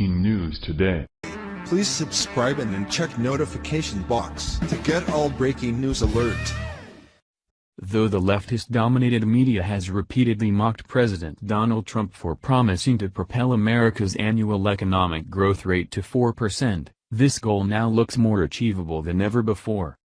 breaking news today. Please subscribe and then check notification box to get all breaking news alert. Though the leftist-dominated media has repeatedly mocked President Donald Trump for promising to propel America's annual economic growth rate to 4%, this goal now looks more achievable than ever before.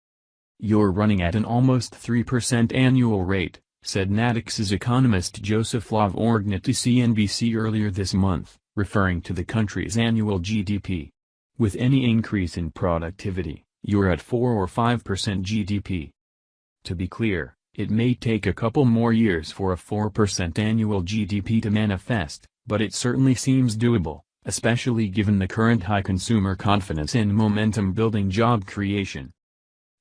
"You're running at an almost 3% annual rate," said Natixis economist Joseph LaVorgna to CNBC earlier this month, referring to the country's annual GDP. "With any increase in productivity, you're at 4 or 5% GDP. To be clear, it may take a couple more years for a 4% annual GDP to manifest, but it certainly seems doable, especially given the current high consumer confidence and momentum-building job creation."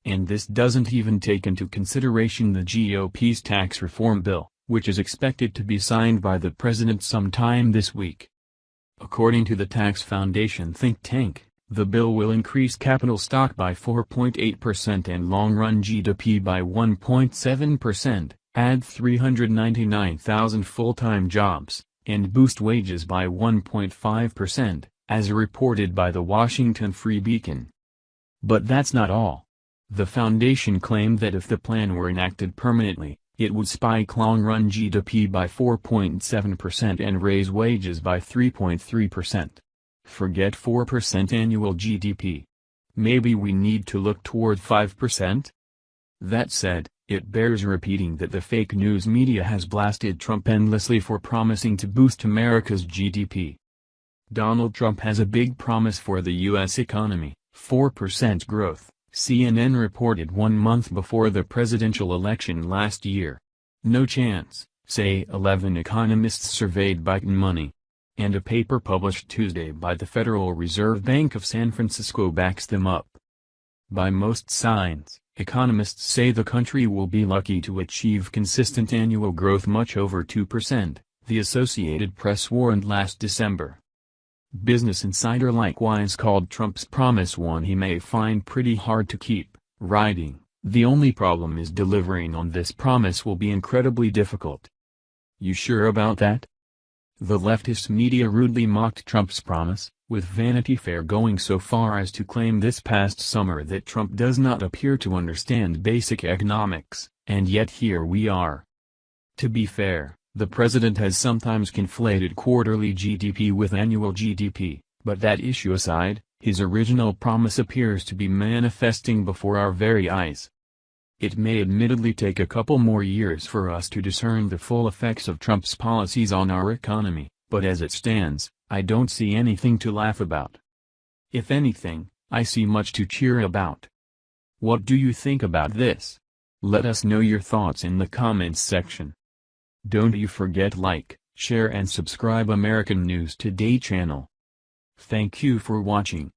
And this doesn't even take into consideration the GOP's tax reform bill, which is expected to be signed by the president sometime this week. According to the Tax Foundation think tank, the bill will increase capital stock by 4.8% and long-run GDP by 1.7%, add 399,000 full-time jobs, and boost wages by 1.5%, as reported by the Washington Free Beacon. But that's not all. The foundation claimed that if the plan were enacted permanently, it would spike long-run GDP by 4.7% and raise wages by 3.3%. Forget 4% annual GDP. Maybe we need to look toward 5%? That said, it bears repeating that the fake news media has blasted Trump endlessly for promising to boost America's GDP. Donald Trump has a big promise for the U.S. economy, 4% growth, CNN reported 1 month before the presidential election last year. No chance, say 11 economists surveyed Biden Money. And a paper published Tuesday by the Federal Reserve Bank of San Francisco backs them up. By most signs, economists say the country will be lucky to achieve consistent annual growth much over 2%, the Associated Press warned last December. Business Insider likewise called Trump's promise one he may find pretty hard to keep, writing, "The only problem is delivering on this promise will be incredibly difficult." You sure about that? The leftist media rudely mocked Trump's promise, with Vanity Fair going so far as to claim this past summer that Trump does not appear to understand basic economics, and yet here we are. To be fair, the president has sometimes conflated quarterly GDP with annual GDP, but that issue aside, his original promise appears to be manifesting before our very eyes. It may admittedly take a couple more years for us to discern the full effects of Trump's policies on our economy, but as it stands, I don't see anything to laugh about. If anything, I see much to cheer about. What do you think about this? Let us know your thoughts in the comments section. Don't you forget like, share and subscribe American News Today channel. Thank you for watching.